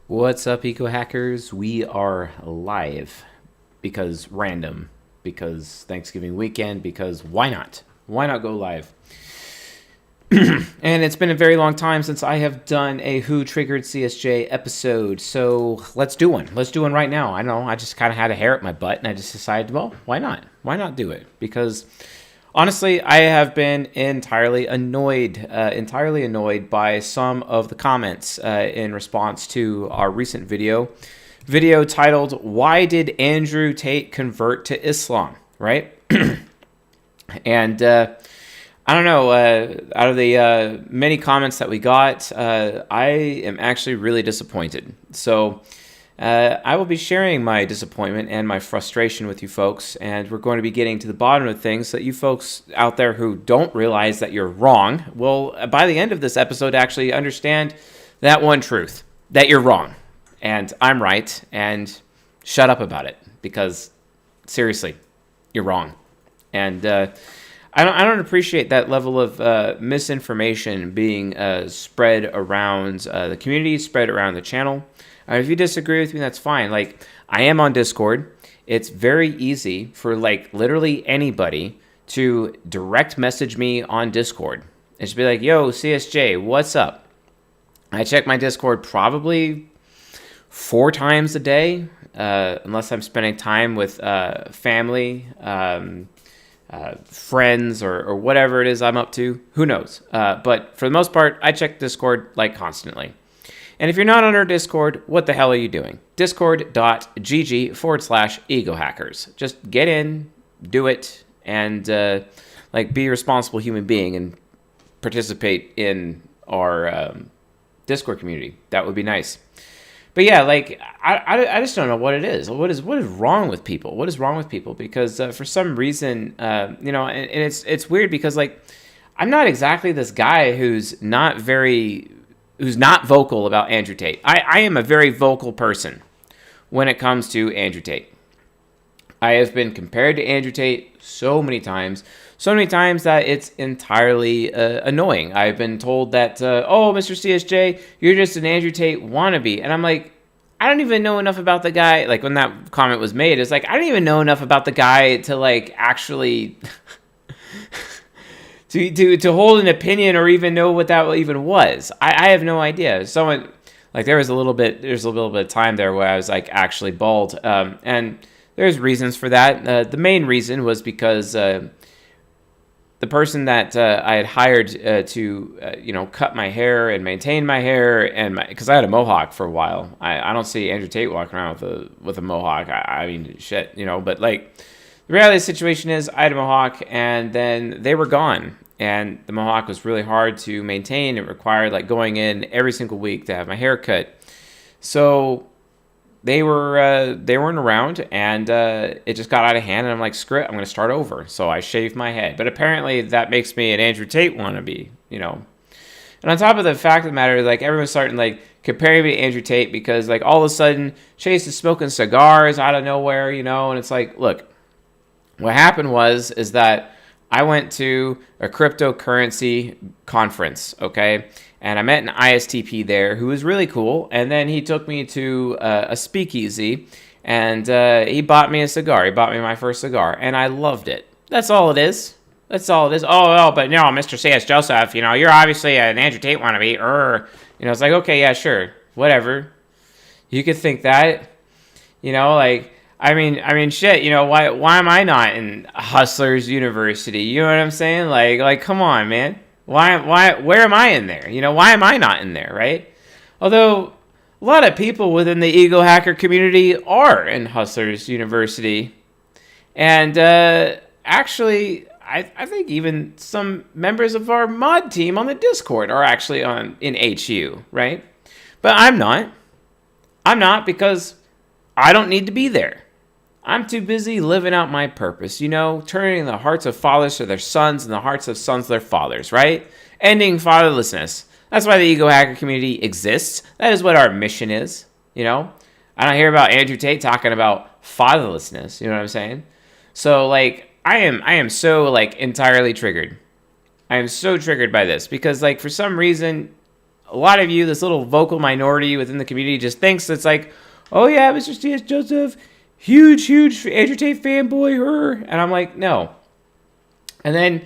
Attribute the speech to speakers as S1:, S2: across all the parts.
S1: What's up, eco hackers? We are live because random, because Thanksgiving weekend, because why not? Why not go live? And it's been a very long time since I have done a Who Triggered CSJ episode, so let's do one. Let's do one right now. I know I just kind of had a hair at my butt, and I just decided, well, why not? Why not do it? Because honestly, I have been entirely annoyed by some of the comments in response to our recent video titled "Why Did Andrew Tate Convert to Islam?" Right, and I don't know. Out of the many comments that we got, I am actually really disappointed. So I will be sharing my disappointment and my frustration with you folks, and we're going to be getting to the bottom of things so that you folks out there who don't realize that you're wrong will, by the end of this episode, actually understand that one truth, that you're wrong, and I'm right, and shut up about it, because seriously, you're wrong. And I don't appreciate that level of misinformation being spread around the community, spread around the channel. If you disagree with me, that's fine. Like, I am on Discord. It's very easy for, like, literally anybody to direct message me on Discord. And just be like, yo, CSJ, what's up? I check my Discord probably 4 times a day, unless I'm spending time with family, friends, or whatever it is I'm up to. Who knows? But for the most part, I check Discord, like, constantly. And if you're not on our Discord, what the hell are you doing? Discord.gg/egohackers. Just get in, do it, and be a responsible human being and participate in our Discord community. That would be nice. But yeah, like, I just don't know what it is. What is wrong with people? What is wrong with people? Because for some reason, and it's weird because, like, I'm not exactly this guy who's not vocal about Andrew Tate. I am a very vocal person when it comes to Andrew Tate. I have been compared to Andrew Tate so many times that it's entirely annoying. I've been told that, oh, Mr. CSJ, you're just an Andrew Tate wannabe. And I'm like, I don't even know enough about the guy. Like, when that comment was made, it's like, I don't even know enough about the guy to, like, actually to hold an opinion or even know what that even was. I have no idea. Someone, like, there's a little bit of time there where I was, like, actually bald. And there's reasons for that. The main reason was because the person that I had hired to cut my hair and maintain my hair, and because I had a mohawk for a while. I don't see Andrew Tate walking around with a mohawk. I mean, shit, but, like, the reality of the situation is I had a mohawk and then they were gone. And the mohawk was really hard to maintain. It required, like, going in every single week to have my hair cut. So they weren't around, and it just got out of hand. And I'm like, screw it, I'm going to start over. So I shaved my head. But apparently that makes me an Andrew Tate wannabe, And on top of the fact of the matter, like, everyone's starting, like, comparing me to Andrew Tate because, like, all of a sudden Chase is smoking cigars out of nowhere, and it's like, look, what happened is that I went to a cryptocurrency conference, okay? And I met an ISTP there who was really cool. And then he took me to a speakeasy, and he bought me a cigar. He bought me my first cigar, and I loved it. That's all it is. Oh, but no, Mr. C.S. Joseph, you're obviously an Andrew Tate wannabe. It's like, okay, yeah, sure, whatever. You could think that, like... I mean, shit. Why am I not in Hustlers University? You know what I'm saying? Like, come on, man. Why? Where am I in there? Why am I not in there? Right? Although a lot of people within the ego hacker community are in Hustlers University, and actually, I think even some members of our mod team on the Discord are actually in HU, right? But I'm not. I'm not because I don't need to be there. I'm too busy living out my purpose, turning the hearts of fathers to their sons and the hearts of sons to their fathers, right? Ending fatherlessness. That's why the ego hacker community exists. That is what our mission is, I don't hear about Andrew Tate talking about fatherlessness, you know what I'm saying? So, like, I am so, like, entirely triggered. I am so triggered by this because, like, for some reason, a lot of you, this little vocal minority within the community, just thinks it's like, oh yeah, Mr. C.S. Joseph, huge Andrew Tate fanboy, her. And I'm like, no. And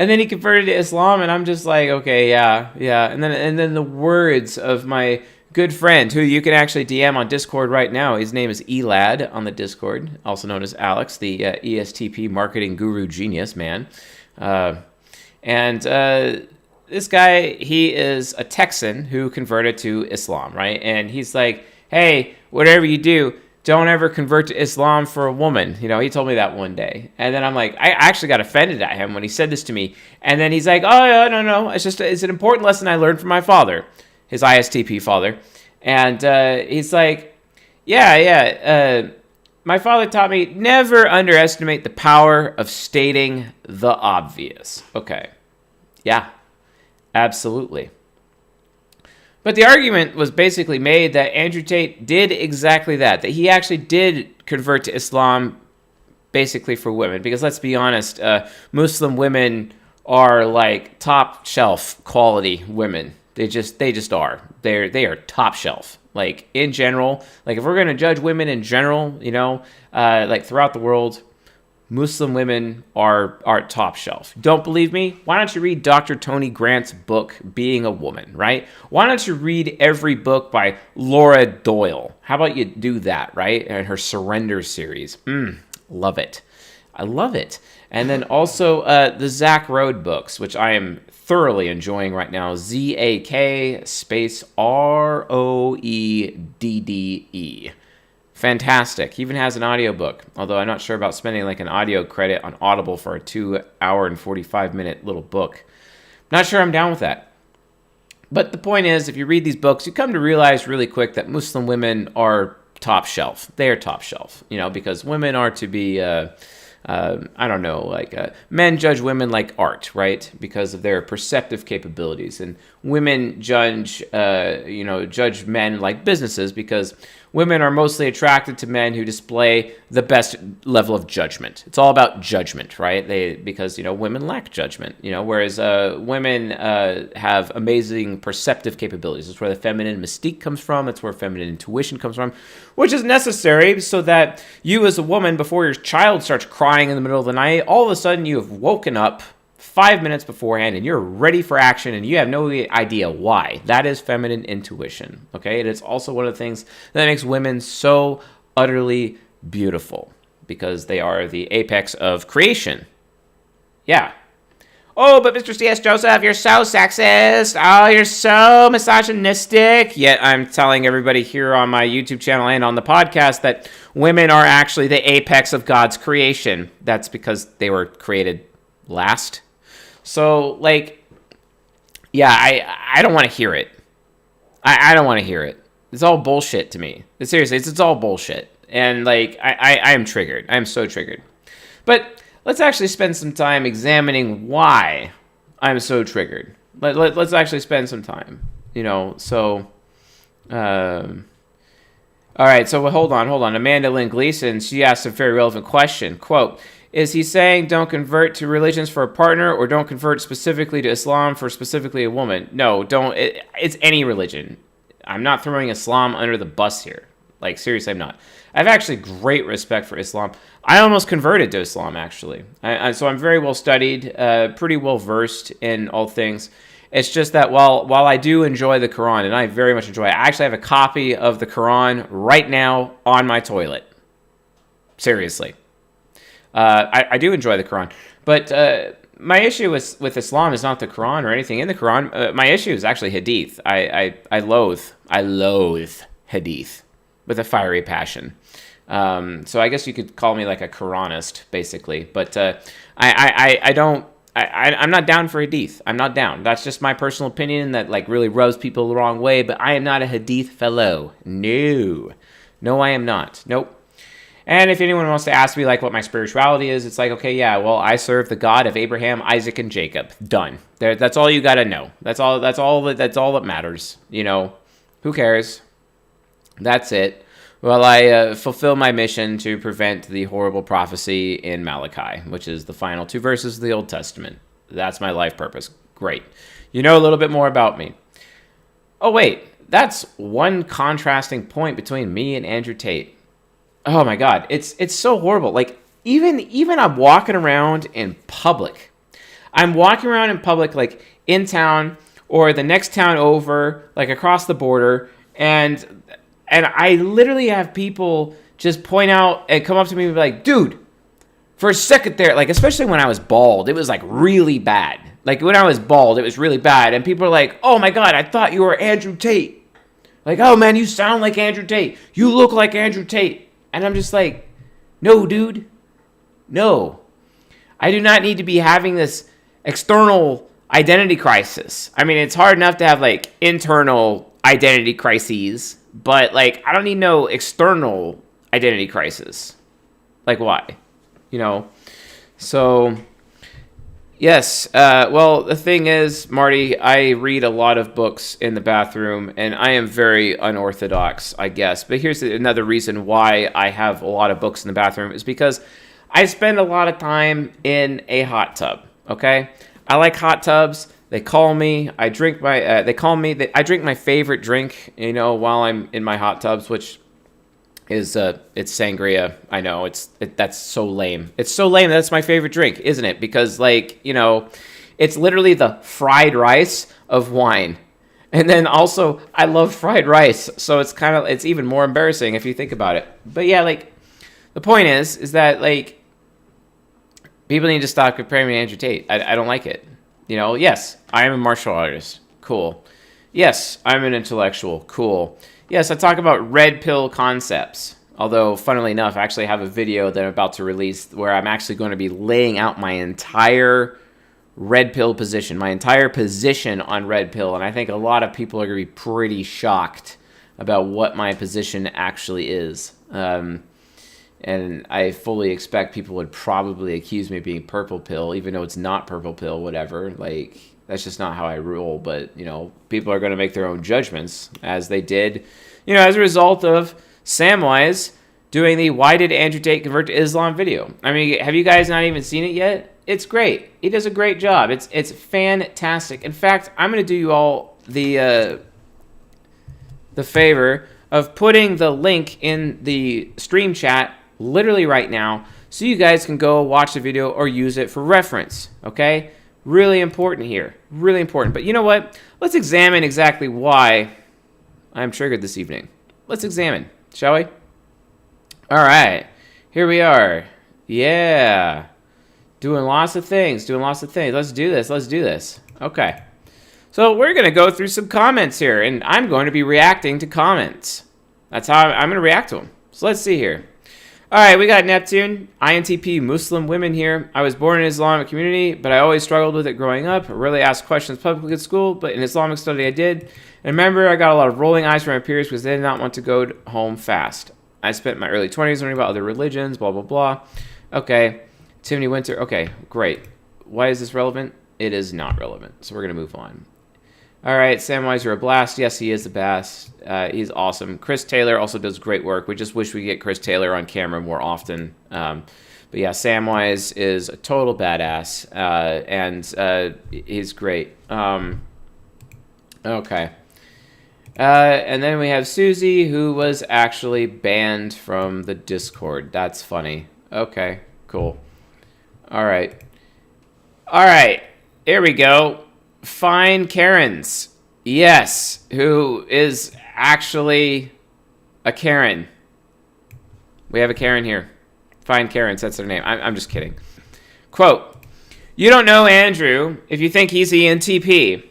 S1: then he converted to Islam, and I'm just like, okay, yeah. And then the words of my good friend, who you can actually DM on Discord right now. His name is Elad on the Discord, also known as Alex, the ESTP marketing guru genius, man. This guy, he is a Texan who converted to Islam, right? And he's like, hey, whatever you do, don't ever convert to Islam for a woman. You know, he told me that one day. And then I'm like, I actually got offended at him when he said this to me. And then he's like, oh, yeah, no. It's an important lesson I learned from my father, his ISTP father. And he's like, my father taught me never underestimate the power of stating the obvious. Okay. Yeah, absolutely. But the argument was basically made that Andrew Tate did exactly that he actually did convert to Islam basically for women. Because let's be honest, Muslim women are like top shelf quality women. They just are. They are top shelf. Like in general, like if we're going to judge women in general, you know, like throughout the world, Muslim women are top shelf. Don't believe me? Why don't you read Dr. Tony Grant's book, Being a Woman, right? Why don't you read every book by Laura Doyle? How about you do that, right? And her Surrender series. Love it. I love it. And then also the Zach Road books, which I am thoroughly enjoying right now. ZAK space ROEDDE. Fantastic. He even has an audiobook, although I'm not sure about spending like an audio credit on Audible for a 2-hour and 45-minute little book. Not sure I'm down with that. But the point is, if you read these books, you come to realize really quick that Muslim women are top shelf. They are top shelf, you know, because women are to be, men judge women like art, right? Because of their perceptive capabilities. And women judge men like businesses because women are mostly attracted to men who display the best level of judgment. It's all about judgment, right? Because women lack judgment, whereas women have amazing perceptive capabilities. That's where the feminine mystique comes from. That's where feminine intuition comes from, which is necessary so that you as a woman, before your child starts crying in the middle of the night, all of a sudden you have woken up 5 minutes beforehand and you're ready for action and you have no idea why. That is feminine intuition, okay? And it's also one of the things that makes women so utterly beautiful because they are the apex of creation. Yeah. Oh, but Mr. C.S. Joseph, you're so sexist. Oh, you're so misogynistic. Yet I'm telling everybody here on my YouTube channel and on the podcast that women are actually the apex of God's creation. That's because they were created last. So, I don't want to hear it. I don't want to hear it. It's all bullshit to me. Seriously, it's all bullshit. And, I am triggered. I am so triggered. But let's actually spend some time examining why I'm so triggered. Let's actually spend some time, so... all right, so hold on. Amanda Lynn Gleason, she asked a very relevant question. Quote, is he saying don't convert to religions for a partner or don't convert specifically to Islam for specifically a woman? No, don't. It's any religion. I'm not throwing Islam under the bus here. Seriously, I'm not. I have actually great respect for Islam. I almost converted to Islam, actually. So I'm very well studied, pretty well versed in all things. It's just that while I do enjoy the Quran, and I very much enjoy it, I actually have a copy of the Quran right now on my toilet. Seriously. I do enjoy the Quran. But my issue with Islam is not the Quran or anything in the Quran. My issue is actually Hadith. I loathe Hadith with a fiery passion. So I guess you could call me like a Quranist, basically. But I'm not down for Hadith. I'm not down. That's just my personal opinion that really rubs people the wrong way. But I am not a Hadith fellow. No, I am not. Nope. And if anyone wants to ask me what my spirituality is, it's okay, yeah, well, I serve the God of Abraham, Isaac, and Jacob. Done. That's all you got to know. That's all that matters. Who cares? That's it. Well, I fulfill my mission to prevent the horrible prophecy in Malachi, which is the final 2 verses of the Old Testament. That's my life purpose. Great. You know a little bit more about me. Oh, wait. That's one contrasting point between me and Andrew Tate. Oh, my God. It's so horrible. Like, even I'm walking around in public. I'm walking around in public, like, in town or the next town over, like, across the border, and I literally have people just point out and come up to me and be like, dude, for a second there, like, especially when I was bald, it was, like, really bad. Like, when I was bald, it was really bad. And people are like, oh, my God, I thought you were Andrew Tate. Like, oh, man, you sound like Andrew Tate. You look like Andrew Tate. And I'm just like, no, dude. No. I do not need to be having this external identity crisis. I mean, it's hard enough to have, like, internal identity crises. But, like, I don't need no external identity crisis. Like, why? You know? So, yes. Well, the thing is, Marty, I read a lot of books in the bathroom, and I am very unorthodox, I guess. But here's another reason why I have a lot of books in the bathroom is because I spend a lot of time in a hot tub, okay? I like hot tubs. They call me. I drink my. They call me. I drink my favorite drink. You know, while I'm in my hot tubs, which is it's sangria. I know that's so lame. It's so lame. That's my favorite drink, isn't it? Because like it's literally the fried rice of wine, and then also I love fried rice, so it's even more embarrassing if you think about it. But yeah, like the point is that like people need to stop comparing me to Andrew Tate. I don't like it. Yes, I am a martial artist. Cool. Yes, I'm an intellectual. Cool. Yes, I talk about red pill concepts. Although, funnily enough, I actually have a video that I'm about to release where I'm actually going to be laying out my entire red pill position, my entire position on red pill. And I think a lot of people are going to be pretty shocked about what my position actually is. And I fully expect people would probably accuse me of being purple pill, even though it's not purple pill, whatever. Like, that's just not how I rule. But, people are going to make their own judgments, as they did, as a result of Samwise doing the Why Did Andrew Tate Convert to Islam video. I mean, have you guys not even seen it yet? It's great. He does a great job. It's fantastic. In fact, I'm going to do you all the favor of putting the link in the stream chat literally right now, so you guys can go watch the video or use it for reference, okay? Really important here. Really important. But you know what? Let's examine exactly why I'm triggered this evening. Let's examine, shall we? All right. Here we are. Yeah. Doing lots of things. Let's do this. Okay. So we're going to go through some comments here, and I'm going to be reacting to comments. That's how I'm going to react to them. So let's see here. All right, we got Neptune, ENTP, Muslim women here. I was born in an Islamic community, but I always struggled with it growing up. I rarely asked questions publicly at school, but in Islamic study I did. And remember, I got a lot of rolling eyes from my peers because they did not want to go home fast. I spent my early 20s learning about other religions, blah, blah, blah. Okay, Tiffany Winter. Okay, great. Why is this relevant? It is not relevant, so we're going to move on. All right, Samwise, you're a blast. Yes, he is the best. He's awesome. Chris Taylor also does great work. We just wish we get Chris Taylor on camera more often. But yeah, Samwise is a total badass, and he's great. Okay. And then we have Susie, who was actually banned from the Discord. That's funny. Okay, cool. All right. Here we go. Fine Karens. Yes, who is actually a Karen. We have a Karen here. Fine Karens, that's their name. I'm just kidding. Quote, you don't know Andrew if you think he's ENTP.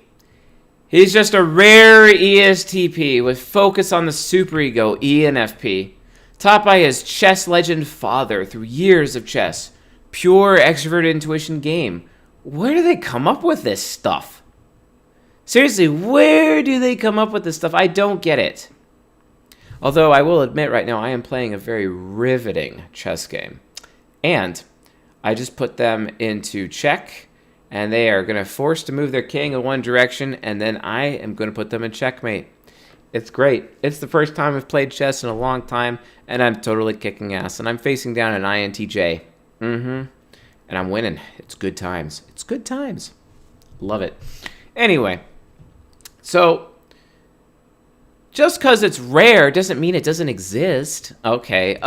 S1: He's just a rare ESTP with focus on the superego, ENFP, taught by his chess legend father through years of chess. Pure extroverted intuition game. Where do they come up with this stuff? Seriously, where do they come up with this stuff? I don't get it. Although I will admit right now, I am playing a very riveting chess game. And I just put them into check, and they are going to force to move their king in one direction, and then I am going to put them in checkmate. It's great. It's the first time I've played chess in a long time, and I'm totally kicking ass. And I'm facing down an INTJ. And I'm winning. It's good times. Love it. Anyway. So, just because it's rare doesn't mean it doesn't exist. Okay.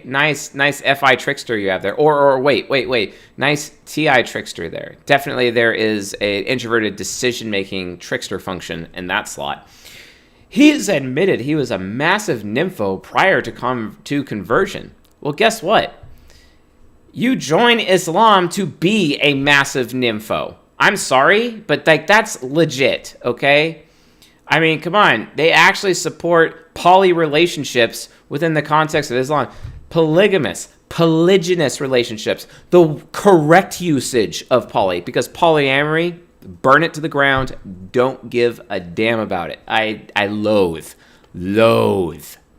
S1: Nice FI trickster you have there. Or wait. Nice TI trickster there. Definitely there is an introverted decision-making trickster function in that slot. He's admitted he was a massive nympho prior to conversion. Well, guess what? You join Islam to be a massive nympho. I'm sorry, but that's legit, okay? I mean, come on. They actually support poly relationships within the context of Islam. Polygynous relationships. The correct usage of poly. Because polyamory, burn it to the ground. Don't give a damn about it. I loathe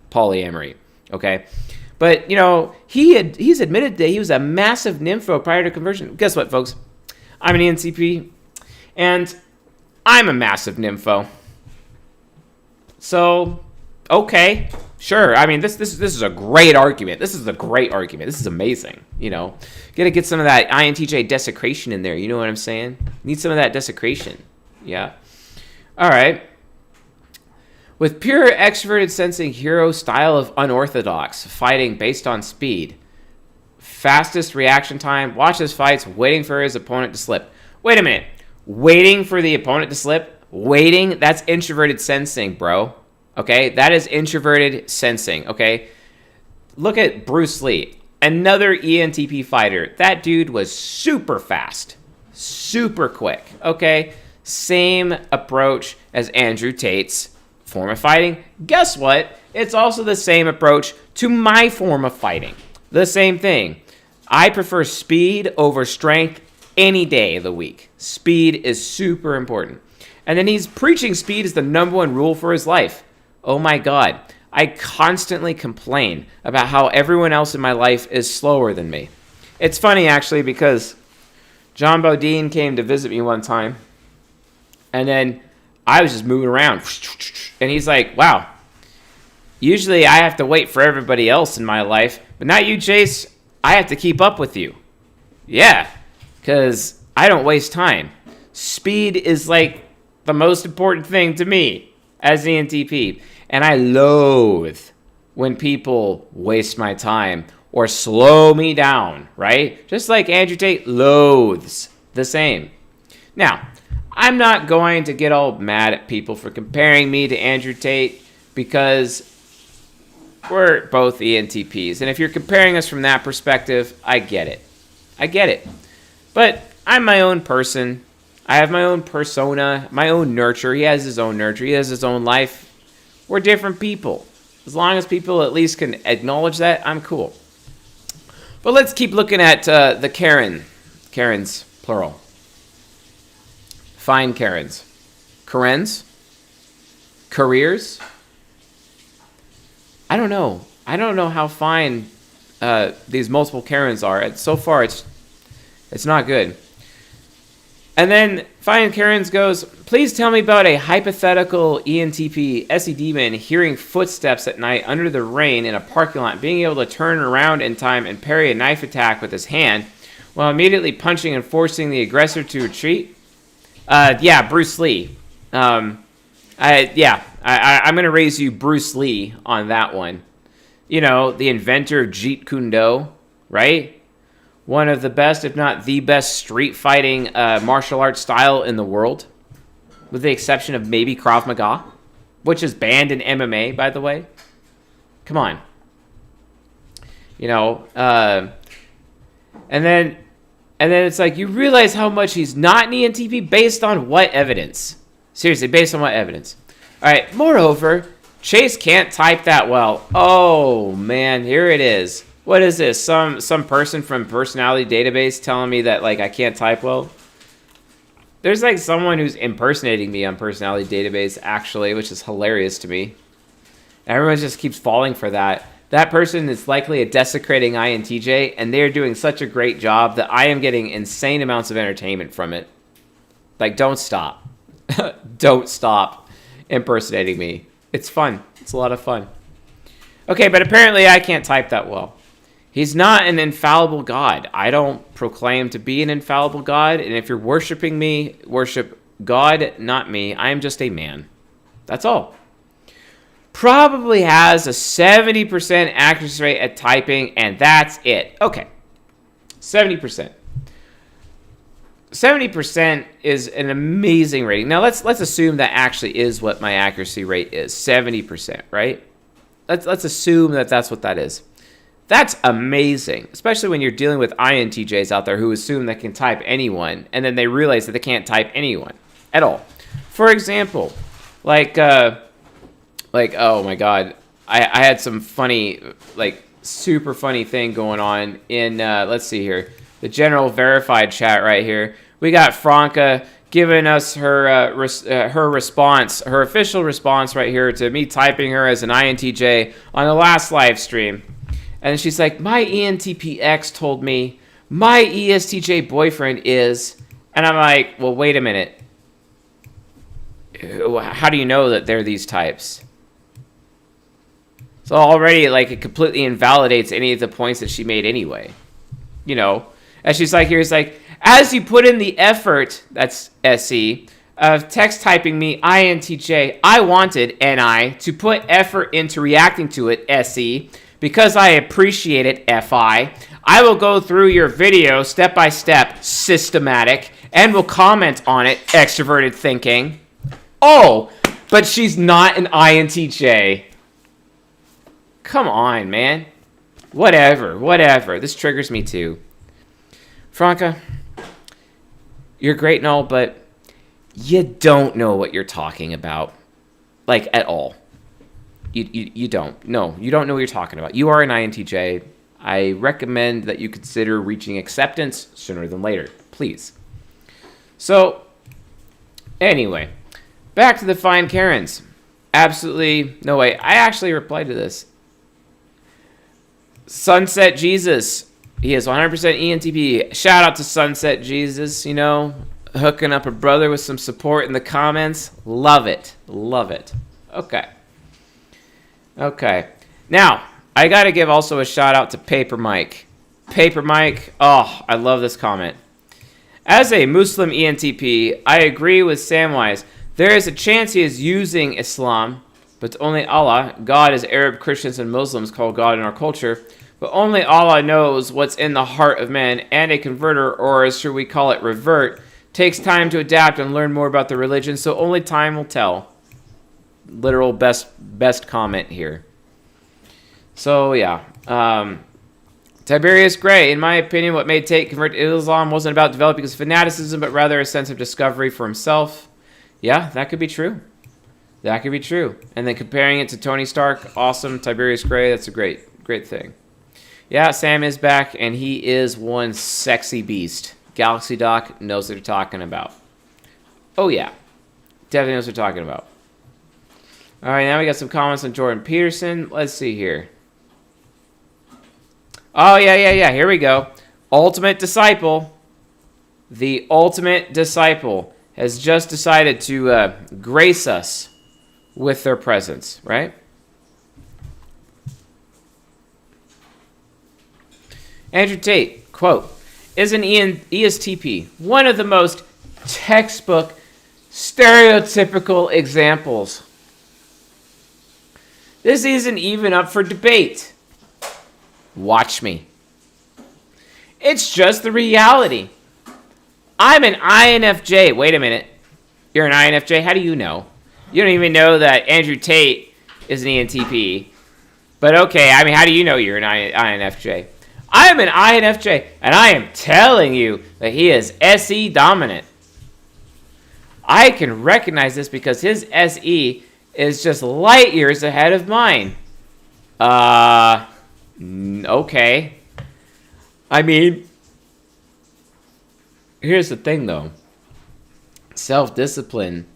S1: polyamory, okay? But, he's admitted that he was a massive nympho prior to conversion. Guess what, folks? I'm an ENTP, and I'm a massive nympho. So, okay, sure. I mean, this is a great argument. This is a great argument. This is amazing. Gotta get some of that INTJ desecration in there. You know what I'm saying? Need some of that desecration. Yeah. All right. With pure extroverted sensing, hero style of unorthodox, fighting based on speed. Fastest reaction time, watches fights, waiting for his opponent to slip. Wait a minute. Waiting for the opponent to slip? Waiting? That's introverted sensing, bro. Okay? That is introverted sensing, okay? Look at Bruce Lee. Another ENTP fighter. That dude was super fast. Super quick, okay? Same approach as Andrew Tate's form of fighting. Guess what? It's also the same approach to my form of fighting. The same thing. I prefer speed over strength any day of the week. Speed is super important. And then he's preaching speed is the number one rule for his life. Oh my God. I constantly complain about how everyone else in my life is slower than me. It's funny, actually, because John Bodine came to visit me one time. And then I was just moving around. And he's like, wow, usually I have to wait for everybody else in my life. But not you, Chase. I have to keep up with you. Yeah, because I don't waste time. Speed is like the most important thing to me as an ENTP. And I loathe when people waste my time or slow me down, right? Just like Andrew Tate loathes the same. Now, I'm not going to get all mad at people for comparing me to Andrew Tate because we're both ENTPs. And if you're comparing us from that perspective, I get it. But I'm my own person. I have my own persona, my own nurture. He has his own nurture. He has his own life. We're different people. As long as people at least can acknowledge that, I'm cool. But let's keep looking at the Karen. Karens, plural. Fine Karens. Karens? Careers? I don't know. I don't know how fine these multiple Karens are. So far, it's not good. And then Fine Karens goes, please tell me about a hypothetical ENTP SE demon hearing footsteps at night under the rain in a parking lot, being able to turn around in time and parry a knife attack with his hand while immediately punching and forcing the aggressor to retreat. Yeah, Bruce Lee. I'm going to raise you Bruce Lee on that one. You know, the inventor of Jeet Kune Do, right? One of the best, if not the best, street fighting martial arts style in the world, with the exception of maybe Krav Maga, which is banned in MMA, by the way. Come on. You know, and then it's like, you realize how much he's not an ENTP based on what evidence? Seriously, based on what evidence? All right, moreover, Chase can't type that well. Oh, man, here it is. What is this? Some person from Personality Database telling me that, like, I can't type well? There's, like, someone who's impersonating me on Personality Database, actually, which is hilarious to me. Everyone just keeps falling for that. That person is likely a desecrating INTJ, and they're doing such a great job that I am getting insane amounts of entertainment from it. Like, don't stop. Don't stop impersonating me. It's fun. It's a lot of fun. Okay, but apparently I can't type that well. He's not an infallible God. I don't proclaim to be an infallible God, and if you're worshiping me, worship God, not me. I am just a man. That's all. Probably has a 70% accuracy rate at typing, and that's it. Okay, 70%. 70% is an amazing rating. Now let's assume that actually is what my accuracy rate is. 70%, right? Let's assume that that's what that is. That's amazing, especially when you're dealing with INTJs out there who assume they can type anyone, and then they realize that they can't type anyone at all. For example, like oh my God, I had some funny, super funny thing going on in, let's see here, the general verified chat right here. We got Franca giving us her response, her official response right here to me typing her as an INTJ on the last live stream. And she's like, my ENTP X told me my ESTJ boyfriend is, and I'm like, well, wait a minute. How do you know that they're these types? So already, it completely invalidates any of the points that she made anyway. And she's like, here's like, as you put in the effort, that's SE, of text typing me INTJ, I wanted, NI, to put effort into reacting to it, SE, because I appreciate it, FI. I will go through your video step by step, systematic, and will comment on it, extroverted thinking. Oh, but she's not an INTJ. Come on, man. Whatever. This triggers me too. Franca, you're great and all, but you don't know what you're talking about. At all. You don't. No, you don't know what you're talking about. You are an INTJ. I recommend that you consider reaching acceptance sooner than later. Please. So, anyway, back to the fine Karens. Absolutely no way. I actually replied to this. Sunset Jesus. He is 100% ENTP. Shout out to Sunset Jesus, hooking up a brother with some support in the comments. Love it. Okay. Now, I got to give also a shout out to Paper Mike. Paper Mike, oh, I love this comment. As a Muslim ENTP, I agree with Samwise. There is a chance he is using Islam, but only Allah, God is Arab, Christians, and Muslims call God in our culture, but only Allah knows what's in the heart of man, and a converter, or as should we call it, revert, takes time to adapt and learn more about the religion, so only time will tell. Literal best comment here. So, yeah. Tiberius Gray, in my opinion, what made Tate convert to Islam wasn't about developing his fanaticism, but rather a sense of discovery for himself. Yeah, that could be true. And then comparing it to Tony Stark, awesome. Tiberius Gray, that's a great thing. Yeah, Sam is back, and he is one sexy beast. Galaxy Doc knows what they're talking about. Oh, yeah. Definitely knows what they're talking about. All right, now we got some comments on Jordan Peterson. Let's see here. Oh, yeah. Here we go. Ultimate Disciple. The Ultimate Disciple has just decided to grace us with their presence, right? Andrew Tate, quote, is an ESTP one of the most textbook stereotypical examples. This isn't even up for debate. Watch me. It's just the reality. I'm an INFJ. Wait a minute. You're an INFJ? How do you know? You don't even know that Andrew Tate is an ENTP. But okay, how do you know you're an INFJ? I am an INFJ, and I am telling you that he is SE dominant. I can recognize this because his SE is just light years ahead of mine. Okay. Here's the thing, though. Self-discipline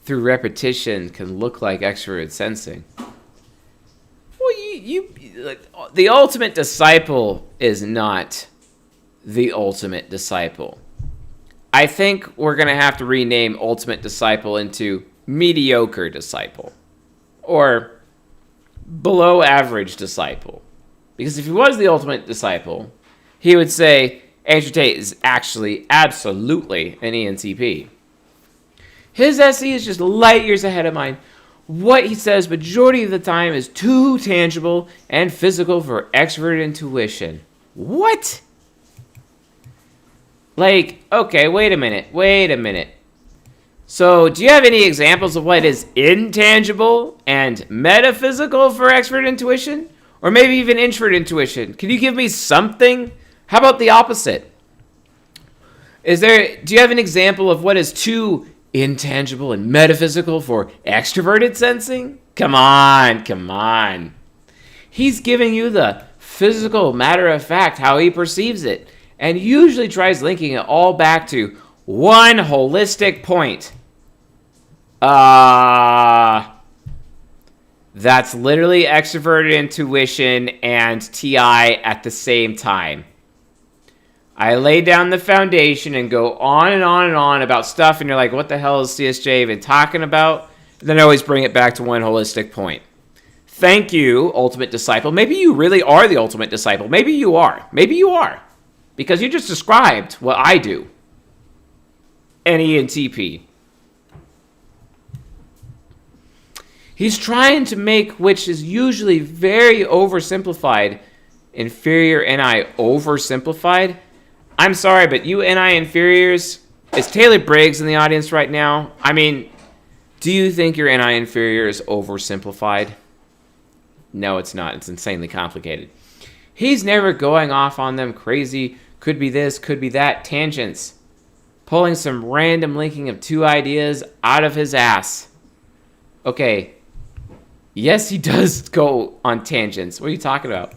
S1: through repetition can look like extroverted sensing. Well, the ultimate disciple is not the ultimate disciple. I think we're going to have to rename ultimate disciple into mediocre disciple or below average disciple. Because if he was the ultimate disciple, he would say Andrew Tate is actually absolutely an ENTP. His SE is just light years ahead of mine. What he says majority of the time is too tangible and physical for extrovert intuition. What? Like, okay, wait a minute. So, do you have any examples of what is intangible and metaphysical for extrovert intuition? Or maybe even introvert intuition? Can you give me something? How about the opposite? Do you have an example of what is too intangible and metaphysical for extroverted sensing? Come on. He's giving you the physical matter of fact, how he perceives it, and usually tries linking it all back to one holistic point. That's literally extroverted intuition and TI at the same time. I lay down the foundation and go on and on and on about stuff, and you're like, what the hell is CSJ even talking about? And then I always bring it back to one holistic point. Thank you, ultimate disciple. Maybe you really are the ultimate disciple. Maybe you are. Because you just described what I do. An ENTP. He's trying to make, which is usually very oversimplified, inferior NI oversimplified. I'm sorry, but you NI inferiors, is Taylor Briggs in the audience right now? I mean, do you think your NI inferior is oversimplified? No, it's not. It's insanely complicated. He's never going off on them crazy, could be this, could be that, tangents. Pulling some random linking of two ideas out of his ass. Okay. Yes, he does go on tangents. What are you talking about?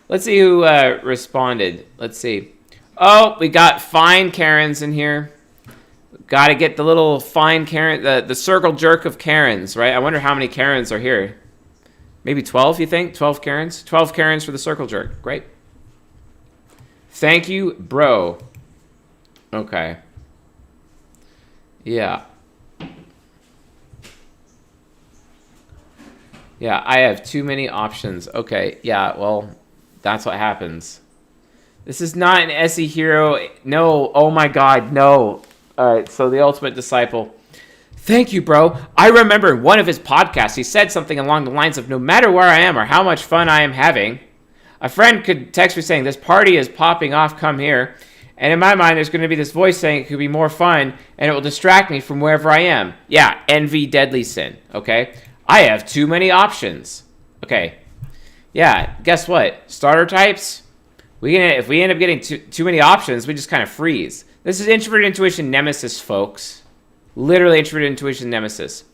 S1: Let's see who responded. Let's see. Oh, we got fine Karens in here. Got to get the little fine Karen, the circle jerk of Karens, right? I wonder how many Karens are here. Maybe 12, you think? 12 Karens? 12 Karens for the circle jerk. Great. Thank you, bro. Okay. Yeah. Yeah, I have too many options. Okay, yeah, well, that's what happens. This is not an SE hero. No, oh my god, no. All right, so the ultimate disciple. Thank you, bro. I remember in one of his podcasts, he said something along the lines of, no matter where I am or how much fun I am having, a friend could text me saying, this party is popping off, come here. And in my mind, there's going to be this voice saying it could be more fun, and it will distract me from wherever I am. Yeah, envy, deadly sin, okay? I have too many options. Okay. Yeah, guess what? Starter types, if we end up getting too many options, we just kind of freeze. This is introverted intuition nemesis, folks. Literally introverted intuition nemesis.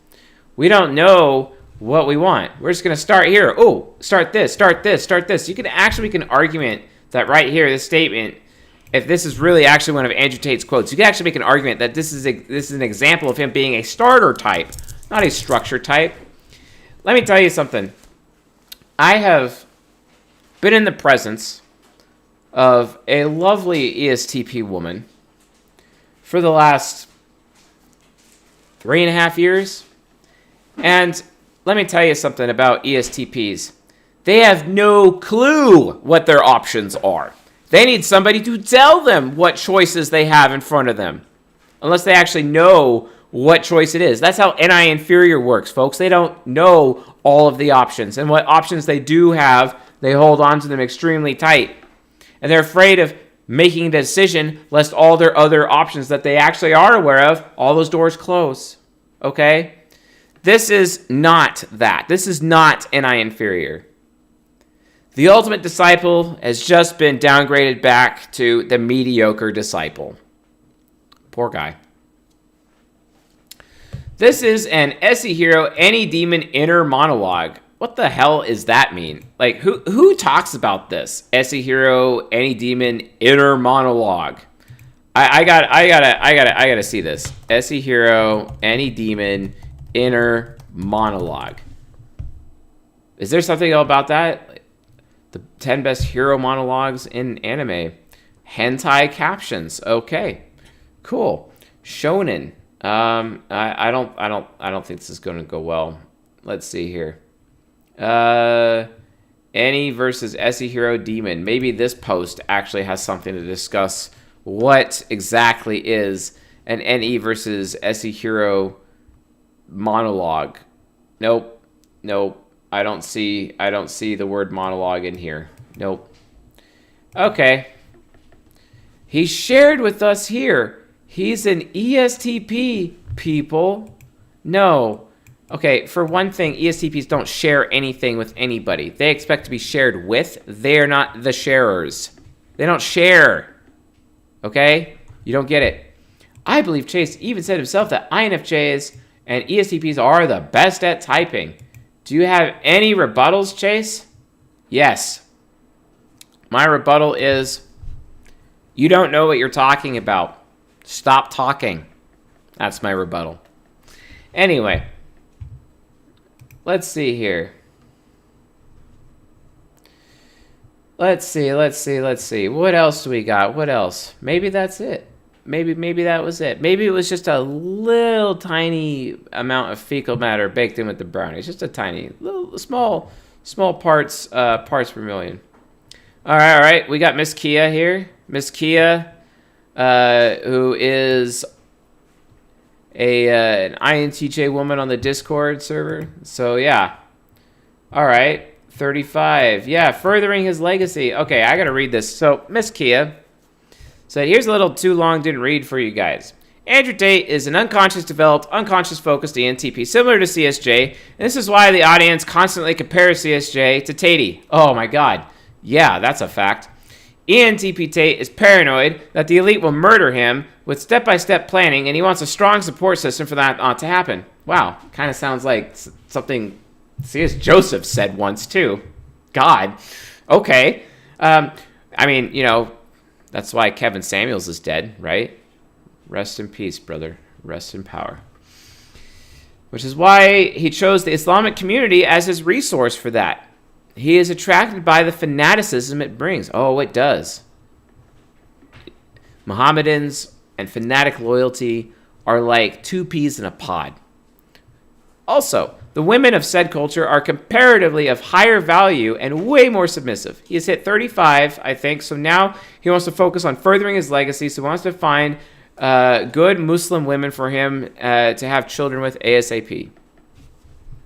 S1: We don't know what we want. We're just going to start here. Oh, start this. You can actually make an argument that right here, this statement, if this is really actually one of Andrew Tate's quotes, you can actually make an argument that this is an example of him being a starter type, not a structure type. Let me tell you something. I have been in the presence of a lovely ESTP woman for the last 3.5 years. And let me tell you something about ESTPs. They have no clue what their options are. They need somebody to tell them what choices they have in front of them, unless they actually know what choice it is. That's how NI inferior works, folks. They don't know all of the options. And what options they do have, they hold on to them extremely tight. And they're afraid of making a decision lest all their other options that they actually are aware of, all those doors close. Okay? This is not that. This is not NI inferior. The ultimate disciple has just been downgraded back to the mediocre disciple. Poor guy. This is an SE hero, any demon inner monologue. What the hell does that mean? Like, who talks about this? SE hero, any demon inner monologue. I gotta see this. SE hero, any demon inner monologue. Is there something about that? The 10 best hero monologues in anime. Hentai captions. Okay, cool. Shonen. I don't think this is going to go well. Let's see here. Any versus SE hero demon. Maybe this post actually has something to discuss what exactly is an NE versus SE hero Monologue. Nope. I don't see the word monologue in here. Nope. Okay. He shared with us here. He's an ESTP, people. No. Okay, for one thing, ESTPs don't share anything with anybody. They expect to be shared with. They're not the sharers. They don't share. Okay? You don't get it. I believe Chase even said himself that INFJs and ESTPs are the best at typing. Do you have any rebuttals, Chase? Yes. My rebuttal is, you don't know what you're talking about. Stop talking. That's my rebuttal. Anyway, let's see here. Let's see. What else do we got? What else? Maybe that's it. Maybe that was it. Maybe it was just a little tiny amount of fecal matter baked in with the brownies. Just a tiny, little, small parts per million. All right. We got Miss Kia here. Miss Kia, who is an INTJ woman on the Discord server. So yeah. All right. 35. Yeah, furthering his legacy. Okay, I gotta read this. So Miss Kia said, here's a little too long, didn't read for you guys. Andrew Tate is an unconscious developed, unconscious focused ENTP, similar to CSJ. And this is why the audience constantly compares CSJ to Tatey. Oh my God. Yeah, that's a fact. ENTP Tate is paranoid that the elite will murder him with step-by-step planning, and he wants a strong support system for that not to happen. Wow, kind of sounds like something C.S. Joseph said once too. God. Okay. I mean, that's why Kevin Samuels is dead, right? Rest in peace, brother. Rest in power. Which is why he chose the Islamic community as his resource for that. He is attracted by the fanaticism it brings. Oh, it does. Mohammedans and fanatic loyalty are like two peas in a pod. Also, the women of said culture are comparatively of higher value and way more submissive. He has hit 35, I think, so now he wants to focus on furthering his legacy, so he wants to find good Muslim women for him to have children with ASAP.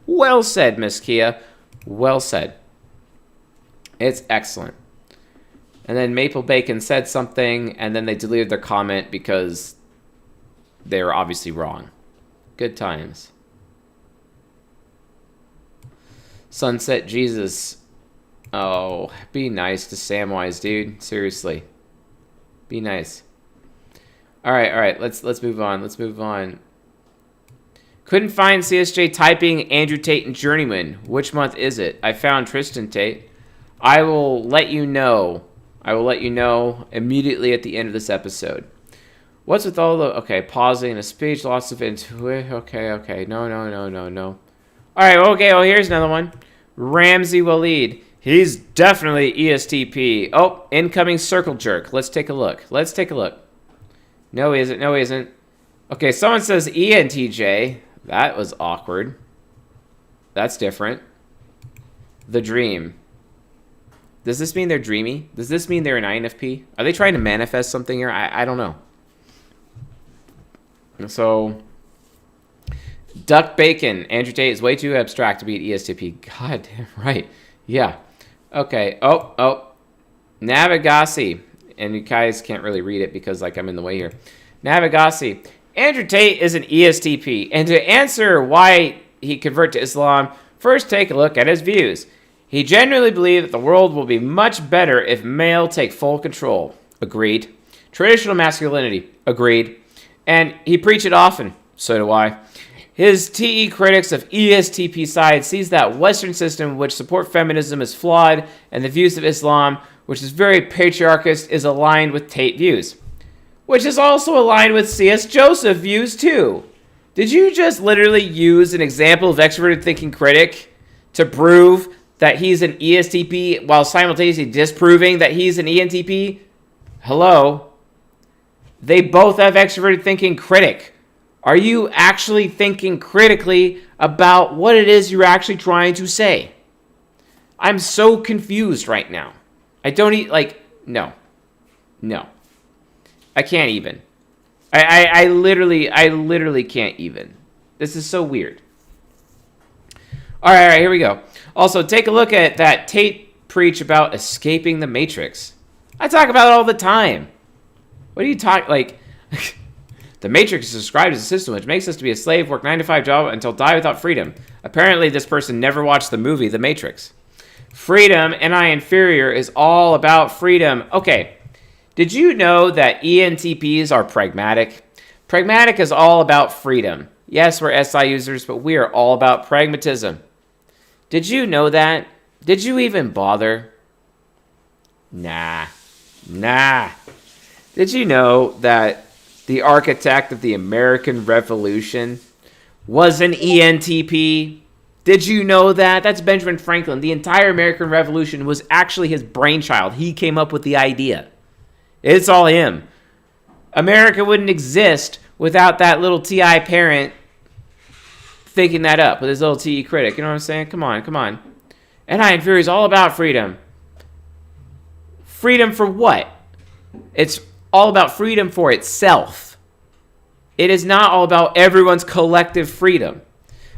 S1: Well said, Miss Kia. Well said. It's excellent. And then Maple Bacon said something, and then they deleted their comment because they were obviously wrong. Good times. Sunset Jesus. Oh, be nice to Samwise, dude. Seriously. Be nice. All right. Let's move on. Couldn't find CSJ typing Andrew Tate and Journeyman. Which month is it? I found Tristan Tate. I will let you know. Immediately at the end of this episode. What's with all the... Okay, pausing a speech, lots of intuition. Okay. No. All right, okay, well, here's another one. Ramsey Waleed. He's definitely ESTP. Oh, incoming circle jerk. Let's take a look. No, he isn't. Okay, someone says ENTJ. That was awkward. That's different. The Dream. Does this mean they're dreamy? Does this mean they're an INFP? Are they trying to manifest something here? I don't know. So... Duck Bacon. Andrew Tate is way too abstract to be an ESTP. God damn right. Yeah. Okay. Oh. Navigasi. And you guys can't really read it because, I'm in the way here. Navigasi. Andrew Tate is an ESTP. And to answer why he converted to Islam, first take a look at his views. He genuinely believes that the world will be much better if male take full control. Agreed. Traditional masculinity. Agreed. And he preach it often. So do I. His TE critics of ESTP side sees that Western system which support feminism is flawed, and the views of Islam, which is very patriarchist, is aligned with Tate views. Which is also aligned with C.S. Joseph views too. Did you just literally use an example of extroverted thinking critic to prove that he's an ESTP while simultaneously disproving that he's an ENTP? Hello? They both have extroverted thinking critic. Are you actually thinking critically about what it is you're actually trying to say? I'm so confused right now. I don't no. I can't even. I literally can't even. This is so weird. All right, here we go. Also, take a look at that Tate preach about escaping the Matrix. I talk about it all the time. What are you talking, like, the Matrix is described as a system which makes us to be a slave, work 9-to-5 job until die without freedom. Apparently, this person never watched the movie The Matrix. Freedom, NI inferior, is all about freedom. Okay, did you know that ENTPs are pragmatic? Pragmatic is all about freedom. Yes, we're SI users, but we are all about pragmatism. Did you know that? Did you even bother? Nah. Did you know that the architect of the American Revolution was an ENTP? Did you know that? That's Benjamin Franklin. The entire American Revolution was actually his brainchild. He came up with the idea. It's all him. America wouldn't exist without that little TI parent thinking that up with his little TE critic. You know what I'm saying? Come on. NI inferior is all about freedom. Freedom for what? It's all about freedom for itself. It is not all about everyone's collective freedom.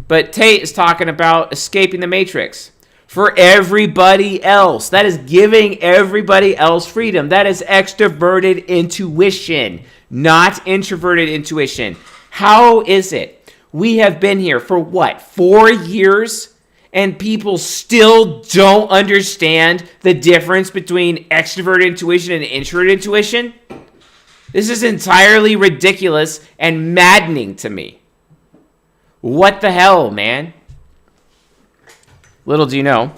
S1: But Tate is talking about escaping the Matrix for everybody else. That is giving everybody else freedom. That is extroverted intuition, not introverted intuition. How is it? We have been here for what, 4 years? And people still don't understand the difference between extroverted intuition and introverted intuition? This is entirely ridiculous and maddening to me. What the hell, man? Little do you know,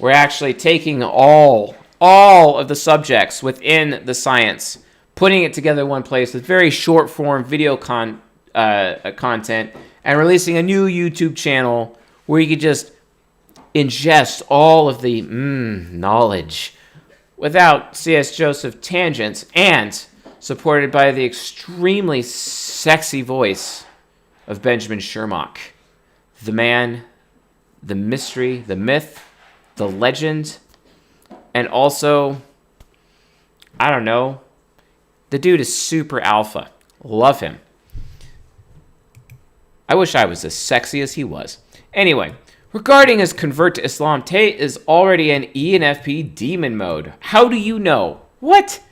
S1: we're actually taking all of the subjects within the science, putting it together in one place with very short form video content, and releasing a new YouTube channel where you could just ingest all of the knowledge without C.S. Joseph tangents, and supported by the extremely sexy voice of Benjamin Sherlock, the man, the mystery, the myth, the legend, and also, I don't know, the dude is super alpha. Love him. I wish I was as sexy as he was. Anyway, regarding his convert to Islam, Tate is already in ENFP demon mode. How do you know? What?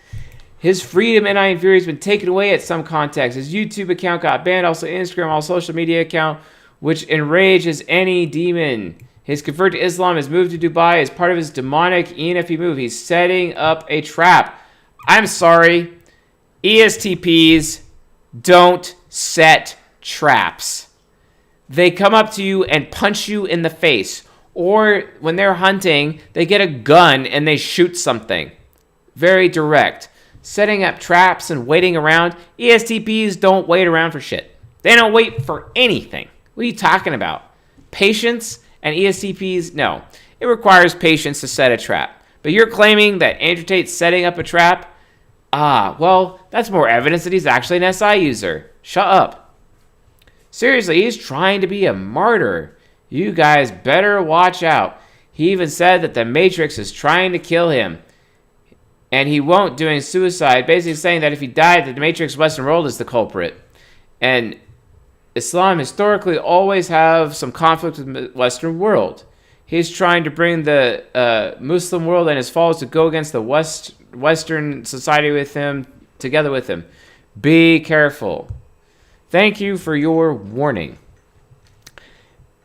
S1: His freedom NI inferior has been taken away at some context. His YouTube account got banned, also Instagram, all social media account, which enrages any demon. His convert to Islam has moved to Dubai as part of his demonic ENFP move. He's setting up a trap. I'm sorry. ESTPs don't set traps. They come up to you and punch you in the face. Or when they're hunting, they get a gun and they shoot something. Very direct. Setting up traps and waiting around. ESTPs don't wait around for shit. They don't wait for anything. What are you talking about? Patience and ESTPs? No. It requires patience to set a trap. But you're claiming that Andrew Tate's setting up a trap? Well, that's more evidence that he's actually an SI user. Shut up. Seriously, he's trying to be a martyr. You guys better watch out. He even said that the Matrix is trying to kill him. And he won't, doing suicide, basically saying that if he died, that the Matrix Western world is the culprit. And Islam historically always have some conflict with the Western world. He's trying to bring the Muslim world and his followers to go against the Western society with him, together with him. Be careful. Thank you for your warning.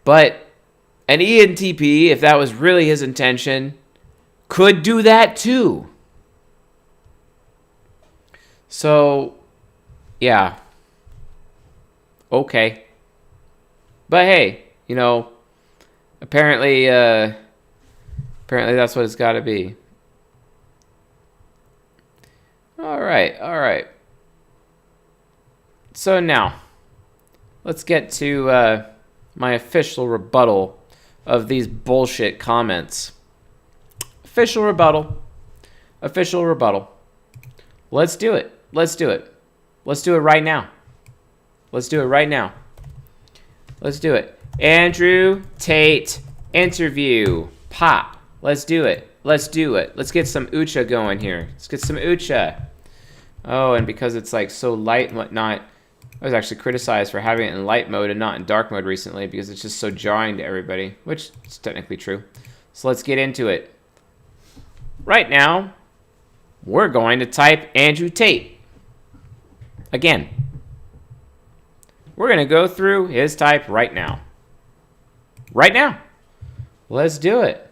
S1: But an ENTP, if that was really his intention, could do that too. So, yeah. Okay. But hey, you know, apparently that's what it's got to be. All right. So now, let's get to my official rebuttal of these bullshit comments. Official rebuttal. Let's do it. Let's do it right now. Let's do it. Andrew Tate interview. Pop. Let's do it. Let's get some Ucha going here. Oh, and because it's like so light and whatnot, I was actually criticized for having it in light mode and not in dark mode recently because it's just so jarring to everybody, which is technically true. So let's get into it. Right now, we're going to type Andrew Tate. Again. We're going to go through his type right now. Right now. Let's do it.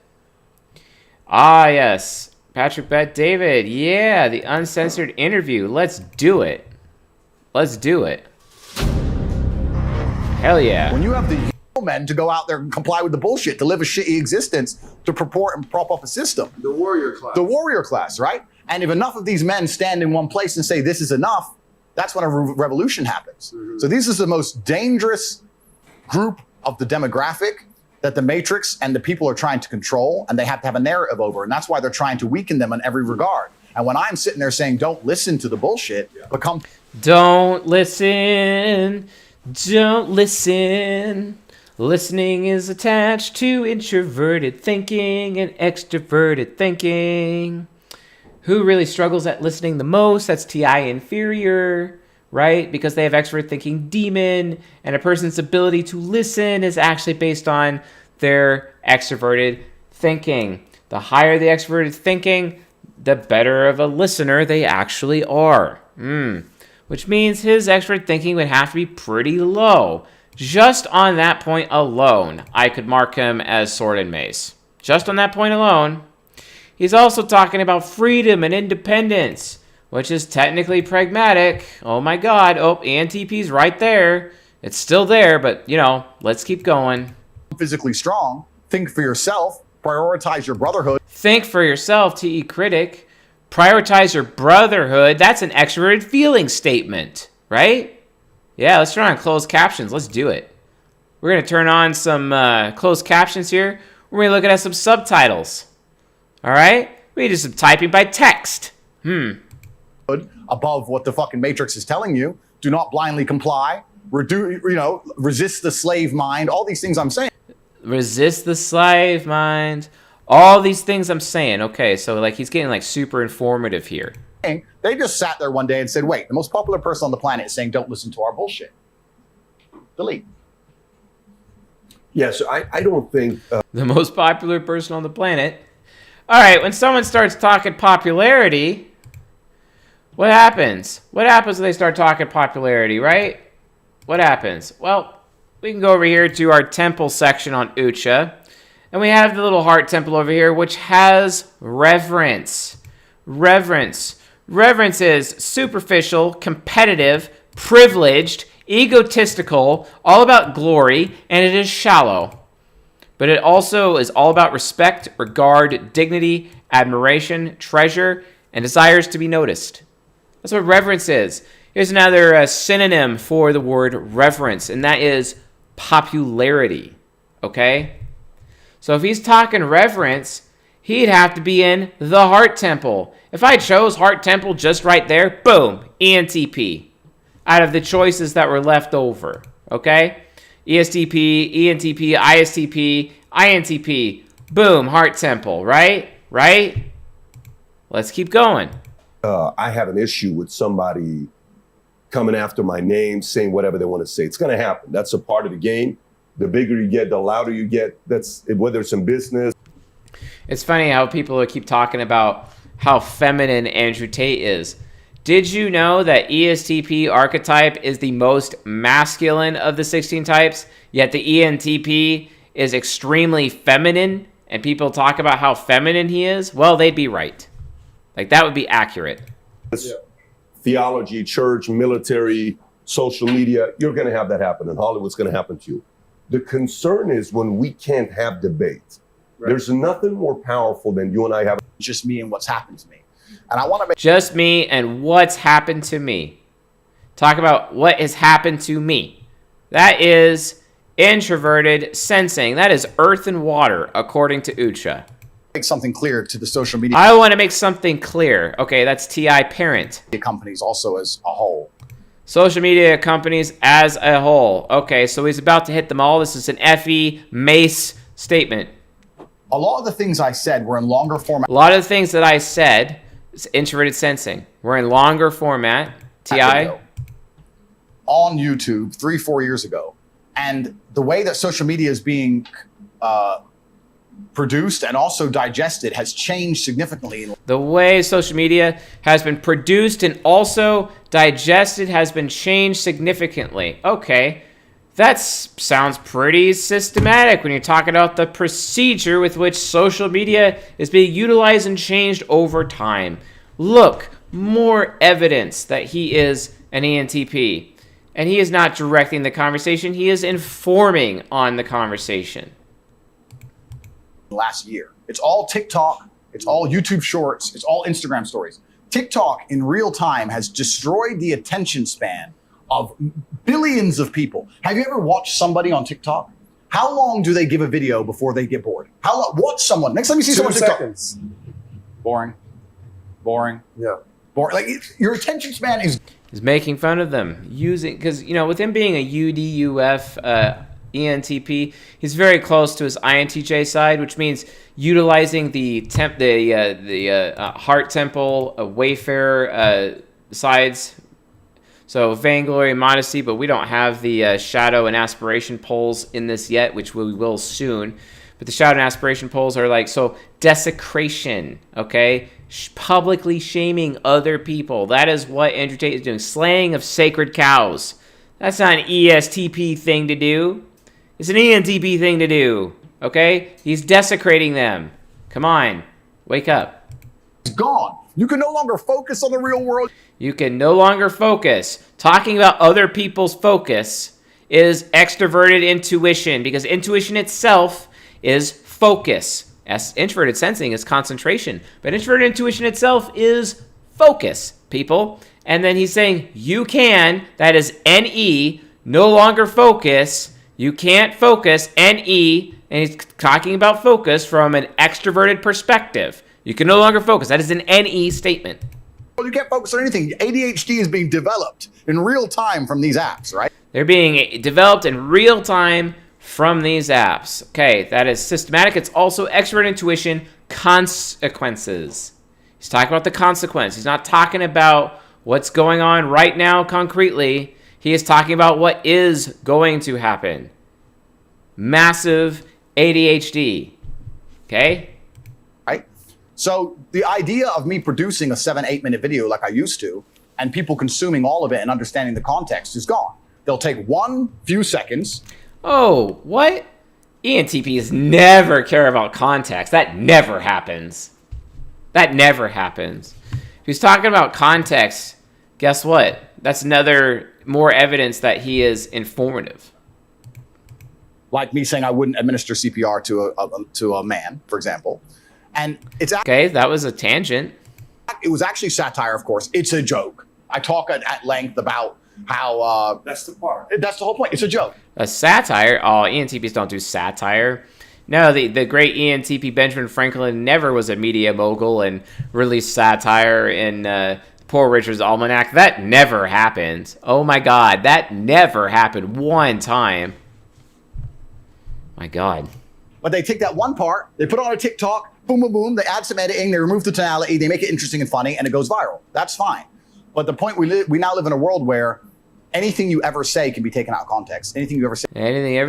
S1: Ah, yes. Patrick Bet David. Yeah, the uncensored interview. Let's do it. Let's do it. Hell yeah.
S2: When you have the men to go out there and comply with the bullshit, to live a shitty existence, to purport and prop up a system.
S3: The warrior class.
S2: The warrior class, right? And if enough of these men stand in one place and say this is enough, that's when a revolution happens. Mm-hmm. So this is the most dangerous group of the demographic that the Matrix and the people are trying to control, and they have to have a narrative over, and that's why they're trying to weaken them in every regard. And when I'm sitting there saying, don't listen to the bullshit, become...
S1: Don't listen. Don't listen. Listening is attached to introverted thinking and extroverted thinking. Who really struggles at listening the most? That's TI inferior, right? Because they have extrovert thinking demon, and a person's ability to listen is actually based on their extroverted thinking. The higher the extroverted thinking, the better of a listener they actually are. Which means his extrovert thinking would have to be pretty low. Just on that point alone, I could mark him as sword and mace. Just on that point alone. He's also talking about freedom and independence, which is technically pragmatic. Oh my God. Oh, ENTP's right there. It's still there, but, you know, let's keep going.
S2: Physically strong. Think for yourself. Prioritize your brotherhood.
S1: Think for yourself, TE critic. Prioritize your brotherhood. That's an extroverted feeling statement, right? Yeah, let's turn on closed captions. Let's do it. We're going to turn on some closed captions here. We're going to look at some subtitles. All right? We do some typing by text.
S2: Above what the fucking Matrix is telling you. Do not blindly comply. Resist the slave mind. All these things I'm saying.
S1: Resist the slave mind. All these things I'm saying. Okay, so like he's getting like super informative here.
S2: They just sat there one day and said, wait, the most popular person on the planet is saying don't listen to our bullshit. Delete.
S3: Yeah, so I don't think...
S1: The most popular person on the planet. All right, when someone starts talking popularity, what happens? What happens when they start talking popularity, right? What happens? Well, we can go over here to our temple section on Ucha. And we have the little heart temple over here, which has reverence. Reverence. Reverence is superficial, competitive, privileged, egotistical, all about glory, and it is shallow. But it also is all about respect, regard, dignity, admiration, treasure, and desires to be noticed. That's what reverence is. Here's another synonym for the word reverence, and that is popularity. Okay? So if he's talking reverence, he'd have to be in the heart temple. If I chose heart temple just right there, boom, ENTP. Out of the choices that were left over, okay? ESTP, ENTP, ISTP, INTP, boom, heart temple, right? Right? Let's keep going.
S3: I have an issue with somebody coming after my name, saying whatever they want to say. It's going to happen. That's a part of the game. The bigger you get, the louder you get. That's whether it's in business.
S1: It's funny how people keep talking about how feminine Andrew Tate is. Did you know that ESTP archetype is the most masculine of the 16 types, yet the ENTP is extremely feminine, and people talk about how feminine he is? Well, they'd be right. Like, that would be accurate.
S3: Yeah. Theology, church, military, social media, you're going to have that happen, and Hollywood's going to happen to you. The concern is when we can't have debate. Right. There's nothing more powerful than you and I have.
S2: Just me and what's happened to me. And I want to make...
S1: Just me and what's happened to me. Talk about what has happened to me. That is introverted sensing. That is earth and water, according to Ucha.
S2: Make something clear to the social media...
S1: I want to make something clear. Okay, that's TI parent.
S2: ...companies also as a whole.
S1: Social media companies as a whole. Okay, so he's about to hit them all. This is an FE Mace statement.
S2: A lot of the things I said were in longer format.
S1: A lot of the things that I said, introverted sensing, were in longer format. TI.
S2: on YouTube 3-4 years ago. And the way that social media is being produced and also digested has changed significantly.
S1: The way social media has been produced and also digested has been changed significantly. Okay, that sounds pretty systematic when you're talking about the procedure with which social media is being utilized and changed over time. Look, more evidence that he is an ENTP. And he is not directing the conversation, he is informing on the conversation.
S2: Last year. It's all TikTok, it's all YouTube Shorts, it's all Instagram stories. TikTok in real time has destroyed the attention span of billions of people. Have you ever watched somebody on TikTok? How long do they give a video before they get bored? How long? Watch someone. Next time you see
S3: 2
S2: someone on TikTok.
S3: seconds.
S2: Boring. Boring.
S3: Yeah.
S2: Boring. Like your attention span is
S1: making fun of them using, because with him being a UDUF ENTP, he's very close to his INTJ side, which means utilizing the heart temple, wayfarer sides. So vainglory and modesty, but we don't have the shadow and aspiration poles in this yet, which we will soon. But the shadow and aspiration poles are like, so desecration, okay? Publicly shaming other people. That is what Andrew Tate is doing. Slaying of sacred cows. That's not an ESTP thing to do. It's an ENTP thing to do, okay? He's desecrating them. Come on, wake up.
S2: gone. You can no longer focus on the real world.
S1: You can no longer focus. Talking about other people's focus is extroverted intuition, because intuition itself is focus. As introverted sensing is concentration, but introverted intuition itself is focus, people. And then he's saying you can, that is NE, no longer focus. You can't focus, NE, and he's talking about focus from an extroverted perspective. You can no longer focus. That is an NE statement.
S2: You can't focus on anything. ADHD is being developed in real time from these apps, right?
S1: They're being developed in real time from these apps. Okay, that is systematic. It's also extrovert intuition, consequences. He's talking about the consequence. He's not talking about what's going on right now concretely. He is talking about what is going to happen. Massive ADHD. Okay?
S2: Right? So the idea of me producing a 7-8 minute video like I used to, and people consuming all of it and understanding the context is gone. They'll take one few seconds.
S1: Oh, what? ENTPs never care about context. That never happens. That never happens. If he's talking about context, guess what? That's another more evidence that he is informative.
S2: Like me saying I wouldn't administer CPR to a man, for example. And it's
S1: okay, that was a tangent.
S2: It was actually satire, of course. It's a joke. I talk at length about how
S3: That's the part.
S2: that's the whole point. It's a joke.
S1: A satire? Oh, ENTPs don't do satire. No, the great ENTP Benjamin Franklin never was a media mogul and released satire in Poor Richard's Almanac. That never happened. Oh my God, that never happened one time. My God.
S2: But they take that one part, they put it on a TikTok, boom, boom, boom, they add some editing, they remove the tonality, they make it interesting and funny, and it goes viral. That's fine. But the point we now live in a world where anything you ever say can be taken out of context. Anything you ever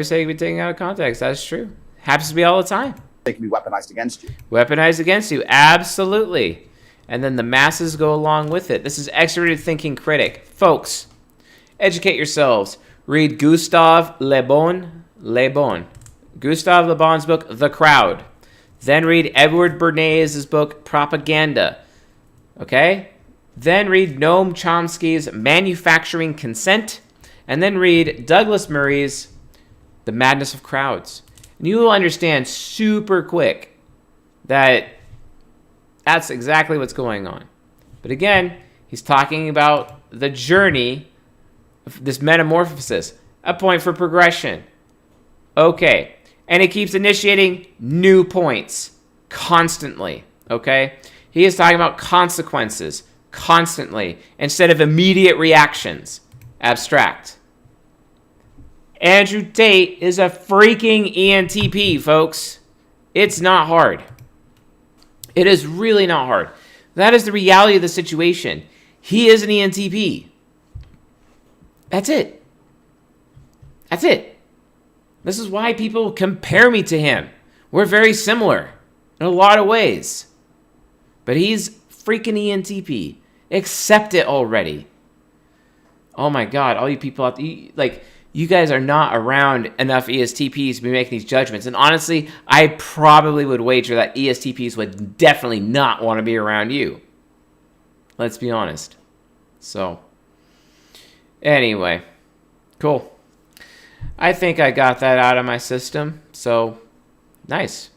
S2: say
S1: can be taken out of context. That's true. Happens to be all the time.
S2: can be weaponized against you.
S1: Weaponized against you. Absolutely. And then the masses go along with it. This is extroverted thinking critic. Folks, educate yourselves. Read Gustave Le Bon. Gustave Le Bon's book, The Crowd. Then read Edward Bernays' book, Propaganda. Okay? Then read Noam Chomsky's Manufacturing Consent. And then read Douglas Murray's The Madness of Crowds. And you will understand super quick that that's exactly what's going on. But again, he's talking about the journey of this metamorphosis, a point for progression. Okay. And he keeps initiating new points constantly. Okay? He is talking about consequences constantly instead of immediate reactions. Abstract. Andrew Tate is a freaking ENTP, folks. It's not hard. It is really not hard. That is the reality of the situation. He is an ENTP. That's it. That's it. This is why people compare me to him. We're very similar in a lot of ways. But he's freaking ENTP. Accept it already. Oh my God, all you people out there, you guys are not around enough ESTPs to be making these judgments. And honestly, I probably would wager that ESTPs would definitely not want to be around you. Let's be honest. So, anyway, cool. I think I got that out of my system. So, nice.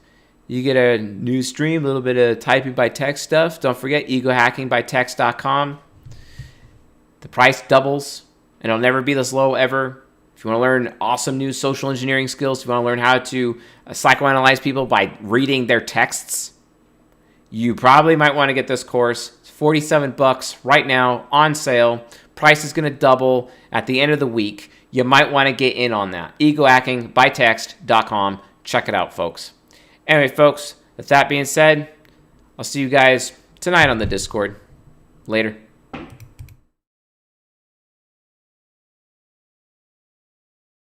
S1: You get a news stream, a little bit of typing by text stuff. Don't forget egohackingbytext.com. The price doubles, and it'll never be this low ever. If you want to learn awesome new social engineering skills, if you want to learn how to psychoanalyze people by reading their texts, you probably might want to get this course. It's $47 right now on sale. Price is going to double at the end of the week. You might want to get in on that. egohackingbytext.com. Check it out, folks. Anyway, folks, with that being said, I'll see you guys tonight on the Discord. Later.